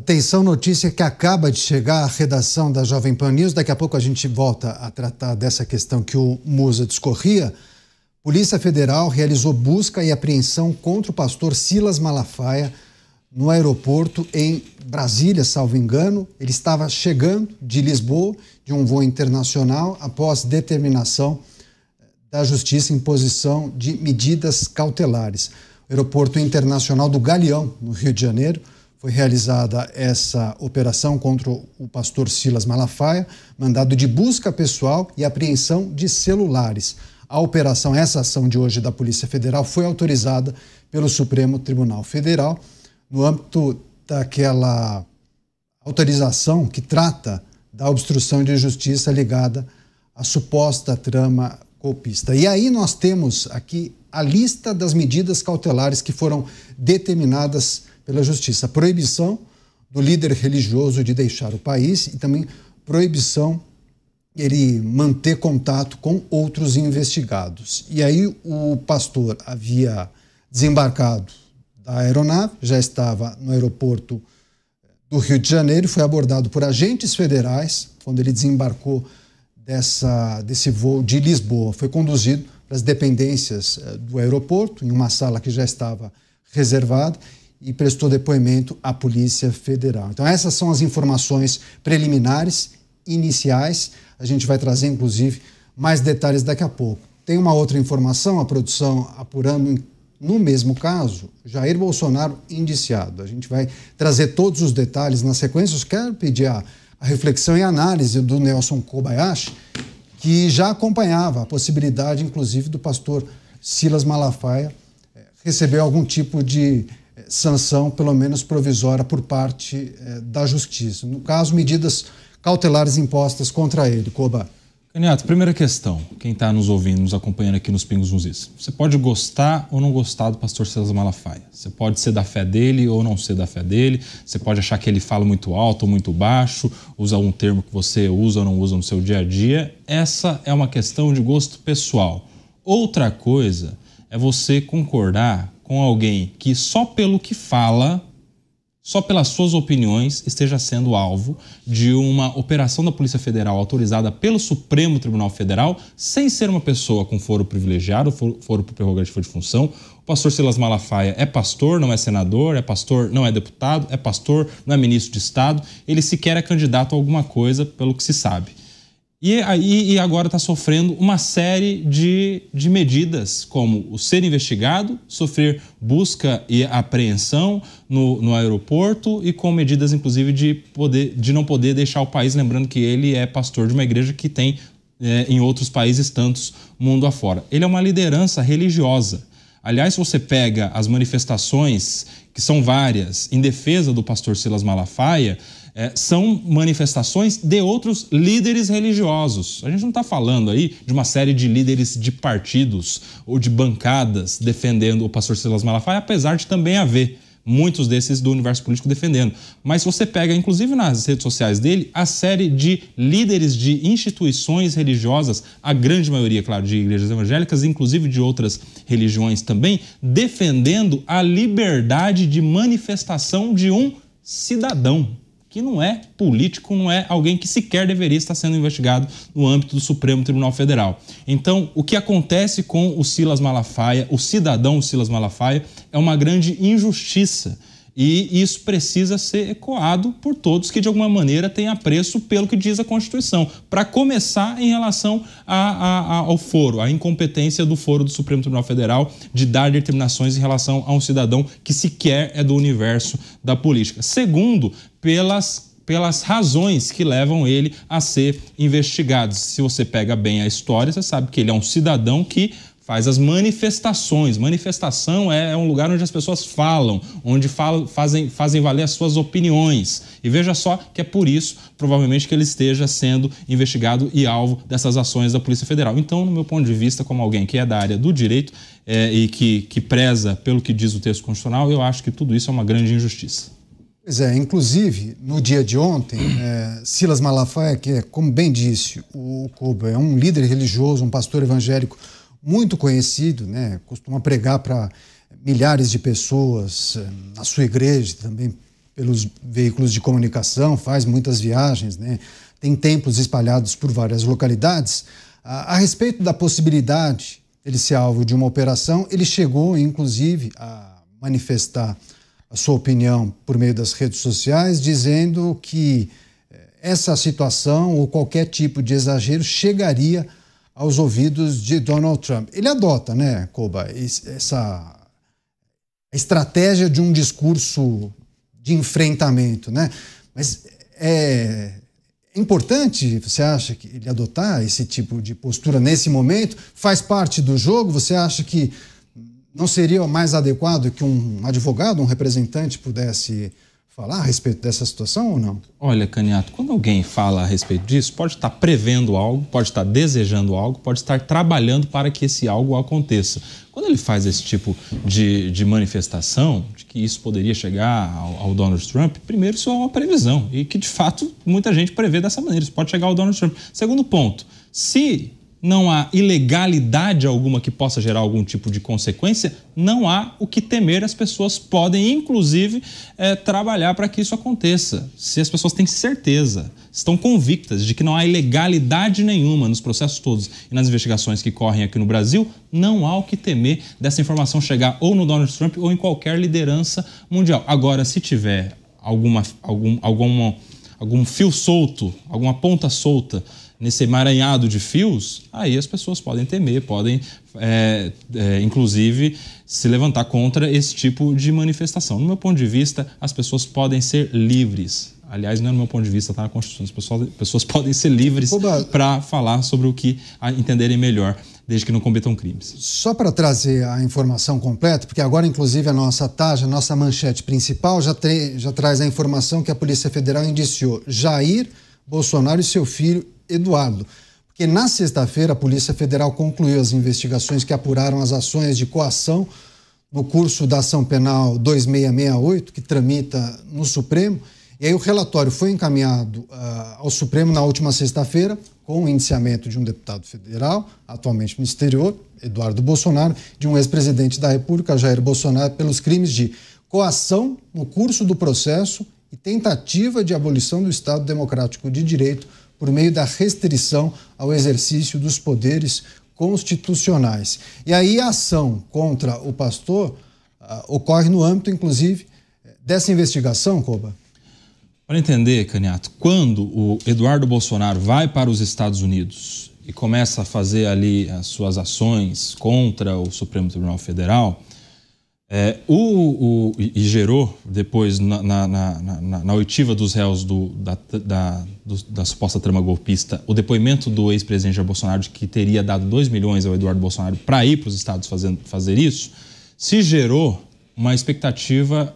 Atenção, notícia que acaba de chegar à redação da Jovem Pan News. Daqui a pouco a gente volta a tratar dessa questão que o Musa discorria. Polícia Federal realizou busca e apreensão contra o pastor Silas Malafaia no aeroporto em Brasília, salvo engano. Ele estava chegando de Lisboa, de um voo internacional, após determinação da Justiça em imposição de medidas cautelares. O Aeroporto Internacional do Galeão, no Rio de Janeiro, foi realizada essa operação contra o pastor Silas Malafaia, mandado de busca pessoal e apreensão de celulares. A operação, essa ação de hoje da Polícia Federal, foi autorizada pelo Supremo Tribunal Federal no âmbito daquela autorização que trata da obstrução de justiça ligada à suposta trama golpista. E aí nós temos aqui a lista das medidas cautelares que foram determinadas pela Justiça. A proibição do líder religioso de deixar o país e também proibição ele manter contato com outros investigados. E aí o pastor havia desembarcado da aeronave, já estava no aeroporto do Rio de Janeiro, foi abordado por agentes federais quando ele desembarcou desse voo de Lisboa. Foi conduzido para as dependências do aeroporto, em uma sala que já estava reservada, e prestou depoimento à Polícia Federal. Então essas são as informações preliminares, iniciais. A gente vai trazer, inclusive, mais detalhes daqui a pouco. Tem uma outra informação, a produção apurando, no mesmo caso, Jair Bolsonaro indiciado. A gente vai trazer todos os detalhes na sequência. Eu quero pedir a reflexão e análise do Nelson Kobayashi, que já acompanhava a possibilidade, inclusive, do pastor Silas Malafaia receber algum tipo de sanção, pelo menos provisória, por parte da Justiça. No caso, medidas cautelares impostas contra ele. Koba. Caniato, primeira questão, quem está nos ouvindo, nos acompanhando aqui nos Pingos nos Is. Você pode gostar ou não gostar do pastor Silas Malafaia. Você pode ser da fé dele ou não ser da fé dele. Você pode achar que ele fala muito alto ou muito baixo, usa um termo que você usa ou não usa no seu dia a dia. Essa é uma questão de gosto pessoal. Outra coisa é você concordar com alguém que só pelo que fala, só pelas suas opiniões, esteja sendo alvo de uma operação da Polícia Federal autorizada pelo Supremo Tribunal Federal, sem ser uma pessoa com foro privilegiado, foro por prerrogativa de função. O pastor Silas Malafaia é pastor, não é senador, é pastor, não é deputado, é pastor, não é ministro de Estado, ele sequer é candidato a alguma coisa, pelo que se sabe. E agora está sofrendo uma série de medidas, como o ser investigado, sofrer busca e apreensão no aeroporto e com medidas, inclusive, de não poder deixar o país, lembrando que ele é pastor de uma igreja que tem, em outros países, tantos mundo afora. Ele é uma liderança religiosa. Aliás, se você pega as manifestações, que são várias, em defesa do pastor Silas Malafaia, são manifestações de outros líderes religiosos. A gente não está falando aí de uma série de líderes de partidos ou de bancadas defendendo o pastor Silas Malafaia, apesar de também haver muitos desses do universo político defendendo. Mas se você pega, inclusive nas redes sociais dele, a série de líderes de instituições religiosas, a grande maioria, claro, de igrejas evangélicas, inclusive de outras religiões também, defendendo a liberdade de manifestação de um cidadão, que não é político, não é alguém que sequer deveria estar sendo investigado no âmbito do Supremo Tribunal Federal. Então, o que acontece com o Silas Malafaia, o cidadão Silas Malafaia, é uma grande injustiça. E isso precisa ser ecoado por todos que, de alguma maneira, têm apreço pelo que diz a Constituição. Para começar, em relação ao foro, à incompetência do foro do Supremo Tribunal Federal de dar determinações em relação a um cidadão que sequer é do universo da política. Segundo, pelas razões que levam ele a ser investigado. Se você pega bem a história, você sabe que ele é um cidadão que faz as manifestações. Manifestação é um lugar onde as pessoas falam, onde fazem valer as suas opiniões. E veja só que é por isso, provavelmente, que ele esteja sendo investigado e alvo dessas ações da Polícia Federal. Então, no meu ponto de vista, como alguém que é da área do direito e que preza pelo que diz o texto constitucional, eu acho que tudo isso é uma grande injustiça. Pois é, inclusive, no dia de ontem, Silas Malafaia, que é, como bem disse o Koba, é um líder religioso, um pastor evangélico muito conhecido, costuma pregar para milhares de pessoas na sua igreja, também pelos veículos de comunicação, faz muitas viagens, né? Tem templos espalhados por várias localidades. A respeito da possibilidade de ele ser alvo de uma operação, ele chegou, inclusive, a manifestar a sua opinião por meio das redes sociais, dizendo que essa situação ou qualquer tipo de exagero chegaria aos ouvidos de Donald Trump. Ele adota, né, Koba, essa estratégia de um discurso de enfrentamento, né? Mas é importante, você acha, que ele adotar esse tipo de postura nesse momento? Faz parte do jogo? Você acha que não seria mais adequado que um advogado, um representante pudesse falar a respeito dessa situação ou não? Olha, Caniato, quando alguém fala a respeito disso, pode estar prevendo algo, pode estar desejando algo, pode estar trabalhando para que esse algo aconteça. Quando ele faz esse tipo de manifestação, de que isso poderia chegar ao Donald Trump, primeiro, isso é uma previsão e que, de fato, muita gente prevê dessa maneira. Isso pode chegar ao Donald Trump. Segundo ponto, se não há ilegalidade alguma que possa gerar algum tipo de consequência, não há o que temer. As pessoas podem, inclusive, trabalhar para que isso aconteça. Se as pessoas têm certeza, estão convictas de que não há ilegalidade nenhuma nos processos todos e nas investigações que correm aqui no Brasil, não há o que temer dessa informação chegar ou no Donald Trump ou em qualquer liderança mundial. Agora, se tiver algum fio solto, alguma ponta solta nesse emaranhado de fios, aí as pessoas podem temer, podem, inclusive, se levantar contra esse tipo de manifestação. No meu ponto de vista, as pessoas podem ser livres. Aliás, não é no meu ponto de vista, está na Constituição. As pessoas podem ser livres para falar sobre o que entenderem melhor, desde que não cometam crimes. Só para trazer a informação completa, porque agora, inclusive, a nossa TAJ, a nossa manchete principal, já traz a informação que a Polícia Federal indiciou Jair Bolsonaro e seu filho Eduardo. Porque na sexta-feira a Polícia Federal concluiu as investigações que apuraram as ações de coação no curso da Ação Penal 2668, que tramita no Supremo. E aí o relatório foi encaminhado ao Supremo na última sexta-feira, com o indiciamento de um deputado federal, atualmente no exterior, Eduardo Bolsonaro, de um ex-presidente da República, Jair Bolsonaro, pelos crimes de coação no curso do processo e tentativa de abolição do Estado Democrático de Direito por meio da restrição ao exercício dos poderes constitucionais. E aí a ação contra o pastor ocorre no âmbito, inclusive, dessa investigação, Koba? Para entender, Caniato, quando o Eduardo Bolsonaro vai para os Estados Unidos e começa a fazer ali as suas ações contra o Supremo Tribunal Federal, e gerou depois na oitiva dos réus da suposta trama golpista o depoimento do ex-presidente Jair Bolsonaro de que teria dado 2 milhões ao Eduardo Bolsonaro para ir para os estados fazer isso, se gerou uma expectativa,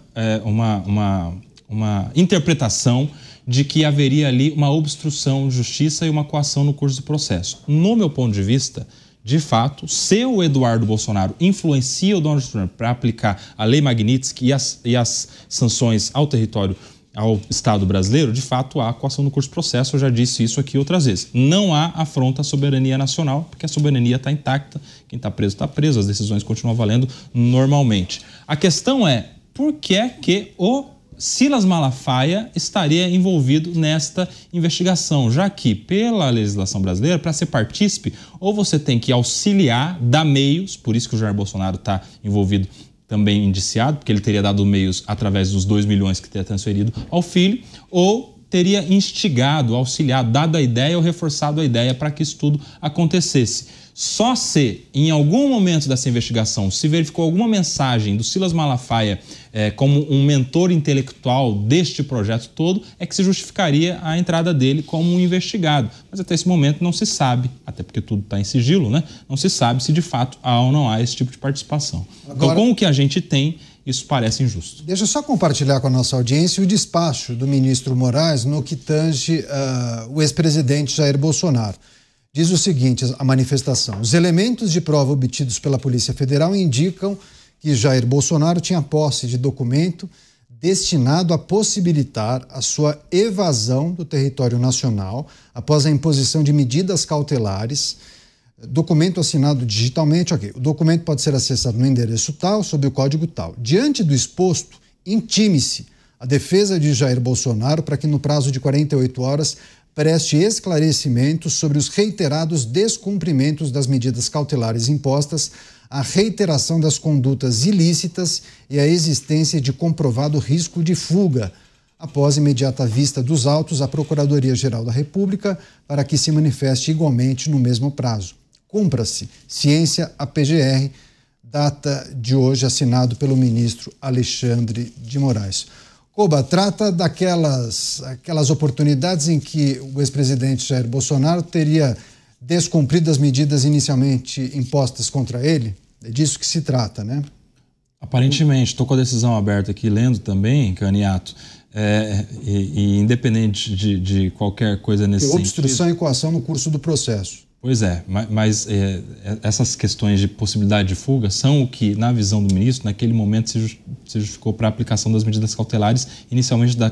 uma interpretação de que haveria ali uma obstrução de justiça e uma coação no curso do processo. No meu ponto de vista, de fato, se o Eduardo Bolsonaro influencia o Donald Trump para aplicar a Lei Magnitsky e as sanções ao território, ao Estado brasileiro, de fato há coação no curso do processo. Eu já disse isso aqui outras vezes. Não há afronta à soberania nacional, porque a soberania está intacta, quem está preso, as decisões continuam valendo normalmente. A questão é, por que o Silas Malafaia estaria envolvido nesta investigação, já que, pela legislação brasileira, para ser partícipe, ou você tem que auxiliar, dar meios, por isso que o Jair Bolsonaro está envolvido também indiciado, porque ele teria dado meios através dos 2 milhões que teria transferido ao filho, ou teria instigado, auxiliado, dado a ideia ou reforçado a ideia para que isso tudo acontecesse. Só se, em algum momento dessa investigação, se verificou alguma mensagem do Silas Malafaia como um mentor intelectual deste projeto todo, é que se justificaria a entrada dele como um investigado. Mas até esse momento não se sabe, até porque tudo está em sigilo, né? Não se sabe se de fato há ou não há esse tipo de participação. Agora, então, com o que a gente tem, isso parece injusto. Deixa eu só compartilhar com a nossa audiência o despacho do ministro Moraes no que tange o ex-presidente Jair Bolsonaro. Diz o seguinte, a manifestação: os elementos de prova obtidos pela Polícia Federal indicam que Jair Bolsonaro tinha posse de documento destinado a possibilitar a sua evasão do território nacional após a imposição de medidas cautelares. Documento assinado digitalmente, ok. O documento pode ser acessado no endereço tal, sob o código tal. Diante do exposto, intime-se a defesa de Jair Bolsonaro para que no prazo de 48 horas preste esclarecimentos sobre os reiterados descumprimentos das medidas cautelares impostas, a reiteração das condutas ilícitas e a existência de comprovado risco de fuga. Após imediata vista dos autos, a Procuradoria-Geral da República para que se manifeste igualmente no mesmo prazo. Cumpra-se. Ciência, a PGR, data de hoje, assinado pelo ministro Alexandre de Moraes. Koba, trata aquelas oportunidades em que o ex-presidente Jair Bolsonaro teria descumprido as medidas inicialmente impostas contra ele? É disso que se trata, né? Aparentemente, estou com a decisão aberta aqui, lendo também, Caniato, e independente de qualquer coisa nesse sentido... Obstrução e coação no curso do processo. Pois é, mas essas questões de possibilidade de fuga são o que, na visão do ministro, naquele momento se justificou para a aplicação das medidas cautelares, inicialmente da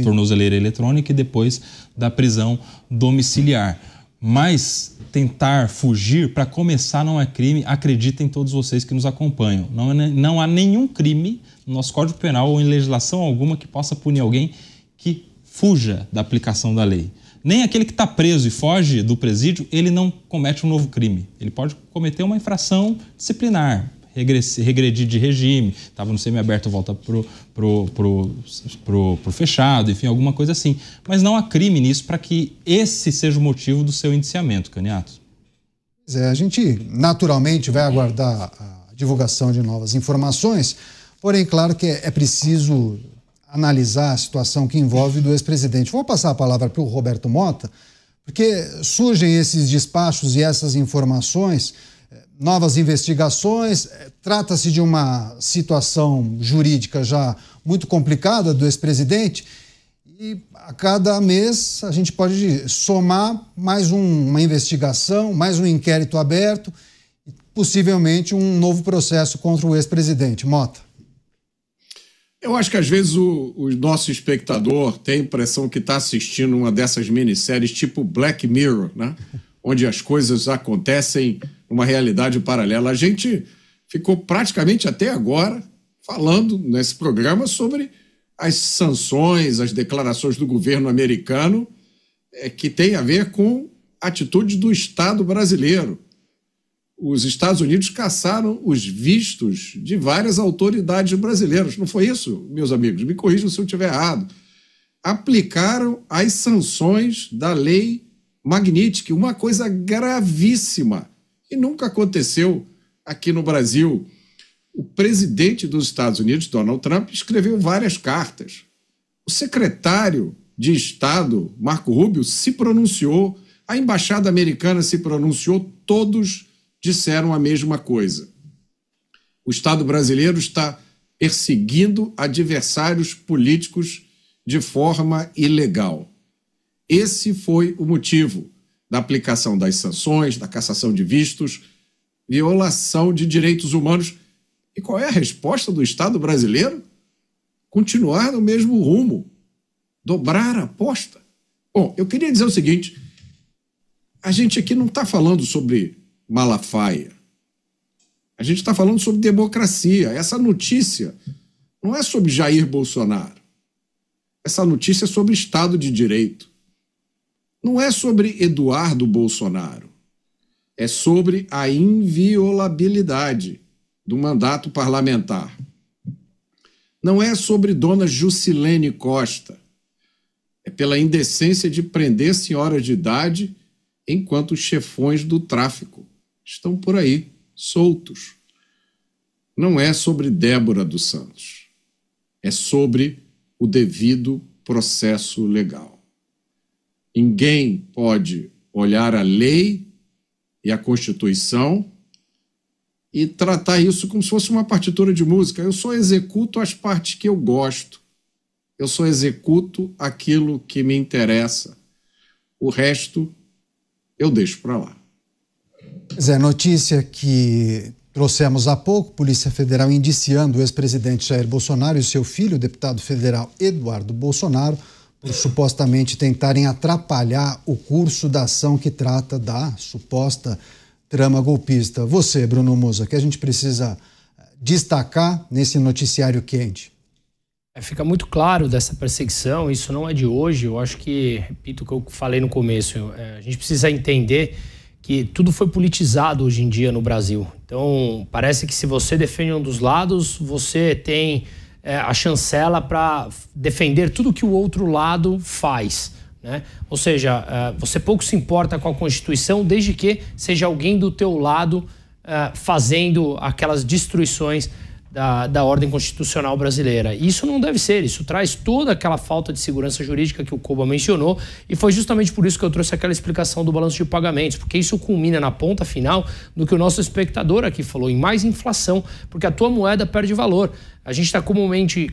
tornozeleira eletrônica e depois da prisão domiciliar. Mas tentar fugir, para começar, não é crime, acreditem todos vocês que nos acompanham. Não há nenhum crime no nosso Código Penal ou em legislação alguma que possa punir alguém que fuja da aplicação da lei. Nem aquele que está preso e foge do presídio, ele não comete um novo crime. Ele pode cometer uma infração disciplinar, regredir de regime, estava no semiaberto, volta pro fechado, enfim, alguma coisa assim. Mas não há crime nisso para que esse seja o motivo do seu indiciamento, Caniato. A gente naturalmente vai aguardar a divulgação de novas informações, porém, claro que é preciso analisar a situação que envolve do ex-presidente. Vou passar a palavra para o Roberto Mota, porque surgem esses despachos e essas informações, novas investigações, trata-se de uma situação jurídica já muito complicada do ex-presidente e a cada mês a gente pode somar mais uma investigação, mais um inquérito aberto e possivelmente um novo processo contra o ex-presidente. Mota. Eu acho que às vezes o nosso espectador tem a impressão que está assistindo uma dessas minisséries tipo Black Mirror, né? Onde as coisas acontecem numa realidade paralela. A gente ficou praticamente até agora falando nesse programa sobre as sanções, as declarações do governo americano que tem a ver com a atitude do Estado brasileiro. Os Estados Unidos caçaram os vistos de várias autoridades brasileiras. Não foi isso, meus amigos? Me corrijam se eu estiver errado. Aplicaram as sanções da lei Magnitsky, uma coisa gravíssima. E nunca aconteceu aqui no Brasil. O presidente dos Estados Unidos, Donald Trump, escreveu várias cartas. O secretário de Estado, Marco Rubio, se pronunciou. A embaixada americana se pronunciou. Todos disseram a mesma coisa. O Estado brasileiro está perseguindo adversários políticos de forma ilegal. Esse foi o motivo da aplicação das sanções, da cassação de vistos, violação de direitos humanos. E qual é a resposta do Estado brasileiro? Continuar no mesmo rumo, dobrar a aposta. Bom, eu queria dizer o seguinte, a gente aqui não está falando sobre Malafaia. A gente está falando sobre democracia. Essa notícia não é sobre Jair Bolsonaro. Essa notícia é sobre Estado de Direito. Não é sobre Eduardo Bolsonaro. É sobre a inviolabilidade do mandato parlamentar. Não é sobre Dona Juscelene Costa. É pela indecência de prender senhoras de idade enquanto os chefões do tráfico estão por aí, soltos. Não é sobre Débora dos Santos. É sobre o devido processo legal. Ninguém pode olhar a lei e a Constituição e tratar isso como se fosse uma partitura de música. Eu só executo as partes que eu gosto. Eu só executo aquilo que me interessa. O resto eu deixo para lá. Zé, notícia que trouxemos há pouco, Polícia Federal indiciando o ex-presidente Jair Bolsonaro e seu filho, o deputado federal Eduardo Bolsonaro, por supostamente tentarem atrapalhar o curso da ação que trata da suposta trama golpista. Você, Bruno Musa, que a gente precisa destacar nesse noticiário quente? Fica muito claro dessa perseguição, isso não é de hoje. Eu acho que, repito o que eu falei no começo, a gente precisa entender que tudo foi politizado hoje em dia no Brasil. Então, parece que se você defende um dos lados, você tem a chancela para defender tudo que o outro lado faz, né? Ou seja, você pouco se importa com a Constituição, desde que seja alguém do teu lado fazendo aquelas destruições da ordem constitucional brasileira. Isso não deve ser, isso traz toda aquela falta de segurança jurídica que o Koba mencionou, e foi justamente por isso que eu trouxe aquela explicação do balanço de pagamentos, porque isso culmina na ponta final do que o nosso espectador aqui falou, em mais inflação, porque a tua moeda perde valor. A gente está comumente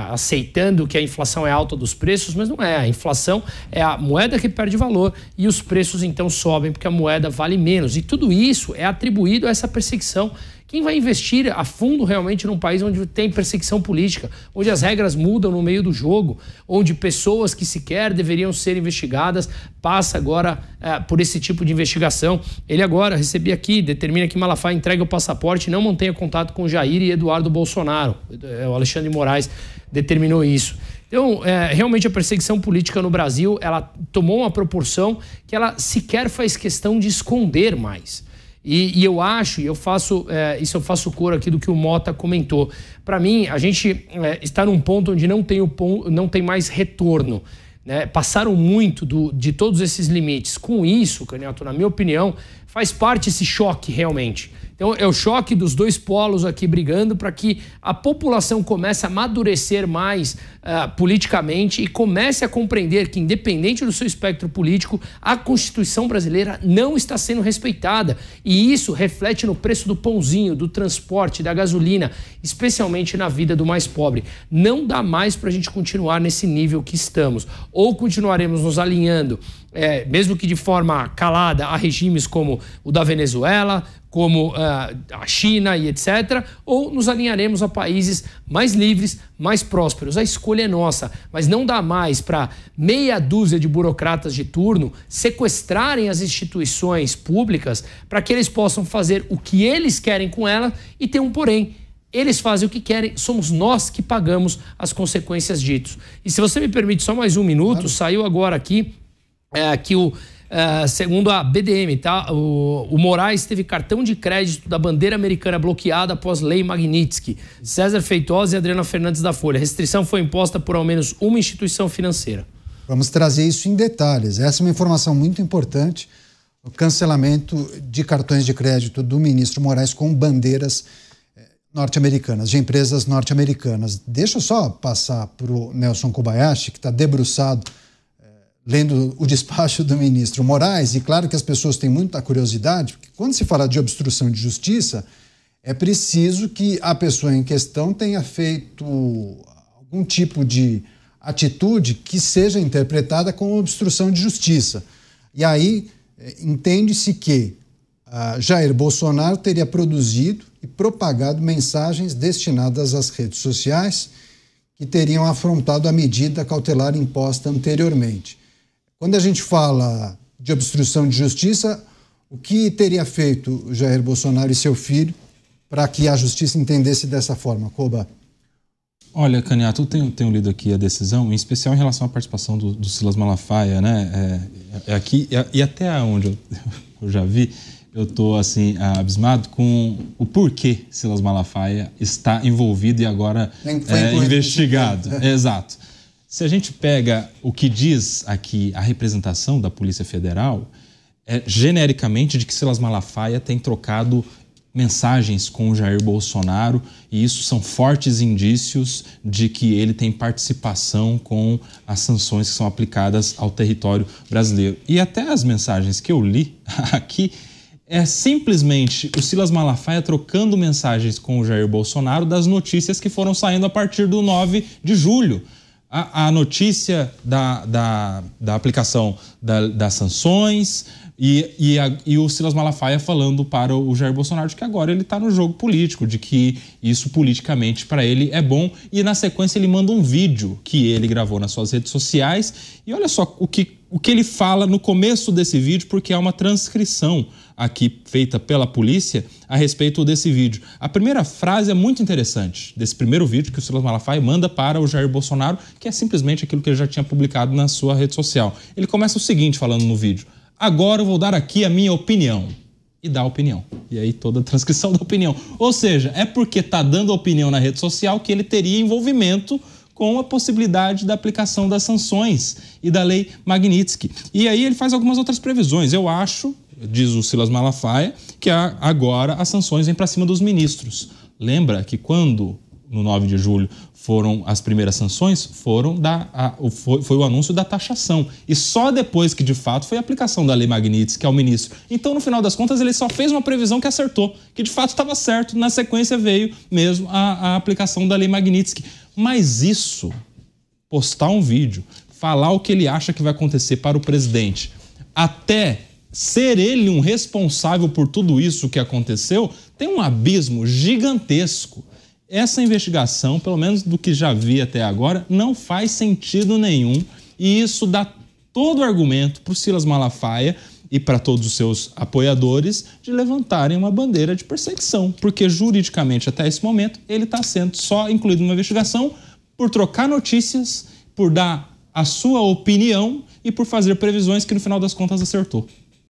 aceitando que a inflação é alta dos preços, mas não é. A inflação é a moeda que perde valor e os preços então sobem porque a moeda vale menos. E tudo isso é atribuído a essa perseguição. Quem vai investir a fundo realmente num país onde tem perseguição política, onde as regras mudam no meio do jogo, onde pessoas que sequer deveriam ser investigadas passam agora por esse tipo de investigação? Ele agora, recebi aqui, determina que Malafaia entregue o passaporte e não mantenha contato com Jair e Eduardo Bolsonaro. O Alexandre de Moraes determinou isso. Então, realmente a perseguição política no Brasil, ela tomou uma proporção que ela sequer faz questão de esconder mais. E eu acho, e eu faço coro aqui do que o Mota comentou. Para mim, a gente está num ponto onde não tem mais retorno, né? Passaram muito de todos esses limites. Com isso, Canhoto, na minha opinião, faz parte esse choque realmente. Então, é o choque dos dois polos aqui brigando para que a população comece a amadurecer mais politicamente e comece a compreender que, independente do seu espectro político, a Constituição brasileira não está sendo respeitada. E isso reflete no preço do pãozinho, do transporte, da gasolina, especialmente na vida do mais pobre. Não dá mais para a gente continuar nesse nível que estamos. Ou continuaremos nos alinhando, mesmo que de forma calada, a regimes como o da Venezuela, como a China e etc., ou nos alinharemos a países mais livres, mais prósperos. A escolha é nossa, mas não dá mais para meia dúzia de burocratas de turno sequestrarem as instituições públicas para que eles possam fazer o que eles querem com ela e tem um porém. Eles fazem o que querem, somos nós que pagamos as consequências disso. E se você me permite só mais um minuto, saiu agora aqui que segundo a BDM, tá? O Moraes teve cartão de crédito da bandeira americana bloqueado após lei Magnitsky. César Feitosa e Adriana Fernandes da Folha. A restrição foi imposta por ao menos uma instituição financeira. Vamos trazer isso em detalhes. Essa é uma informação muito importante. O cancelamento de cartões de crédito do ministro Moraes com bandeiras norte-americanas, de empresas norte-americanas. Deixa eu só passar para o Nelson Kobayashi, que está debruçado lendo o despacho do ministro Moraes, e claro que as pessoas têm muita curiosidade, porque quando se fala de obstrução de justiça, é preciso que a pessoa em questão tenha feito algum tipo de atitude que seja interpretada como obstrução de justiça. E aí entende-se que Jair Bolsonaro teria produzido e propagado mensagens destinadas às redes sociais que teriam afrontado a medida cautelar imposta anteriormente. Quando a gente fala de obstrução de justiça, o que teria feito Jair Bolsonaro e seu filho para que a justiça entendesse dessa forma, Koba? Olha, Canhoto, eu tenho lido aqui a decisão, em especial em relação à participação do Silas Malafaia, né? Aqui, e até onde eu já vi, eu estou assim, abismado com o porquê Silas Malafaia está envolvido e agora investigado. Exato. Se a gente pega o que diz aqui a representação da Polícia Federal, genericamente de que Silas Malafaia tem trocado mensagens com o Jair Bolsonaro, e isso são fortes indícios de que ele tem participação com as sanções que são aplicadas ao território brasileiro. E até as mensagens que eu li aqui é simplesmente o Silas Malafaia trocando mensagens com o Jair Bolsonaro das notícias que foram saindo a partir do 9 de julho. A notícia da aplicação das sanções E o Silas Malafaia falando para o Jair Bolsonaro de que agora ele está no jogo político, de que isso politicamente para ele é bom. E na sequência ele manda um vídeo que ele gravou nas suas redes sociais. E olha só o que ele fala no começo desse vídeo, porque há uma transcrição aqui feita pela polícia a respeito desse vídeo. A primeira frase é muito interessante desse primeiro vídeo que o Silas Malafaia manda para o Jair Bolsonaro, que é simplesmente aquilo que ele já tinha publicado na sua rede social. Ele começa o seguinte falando no vídeo: agora eu vou dar aqui a minha opinião. E dá a opinião. E aí toda a transcrição da opinião. Ou seja, é porque está dando opinião na rede social que ele teria envolvimento com a possibilidade da aplicação das sanções e da lei Magnitsky. E aí ele faz algumas outras previsões. Eu acho, diz o Silas Malafaia, que agora as sanções vêm para cima dos ministros. Lembra que quando, no 9 de julho, foram as primeiras sanções, foi o anúncio da taxação. E só depois que, de fato, foi a aplicação da lei Magnitsky ao ministro. Então, no final das contas, ele só fez uma previsão que acertou, que de fato estava certo. Na sequência veio mesmo a aplicação da lei Magnitsky. Mas isso, postar um vídeo, falar o que ele acha que vai acontecer para o presidente, até ser ele um responsável por tudo isso que aconteceu, tem um abismo gigantesco. Essa investigação, pelo menos do que já vi até agora, não faz sentido nenhum, e isso dá todo o argumento para o Silas Malafaia e para todos os seus apoiadores de levantarem uma bandeira de perseguição, porque juridicamente até esse momento ele está sendo só incluído numa investigação por trocar notícias, por dar a sua opinião e por fazer previsões que no final das contas acertou.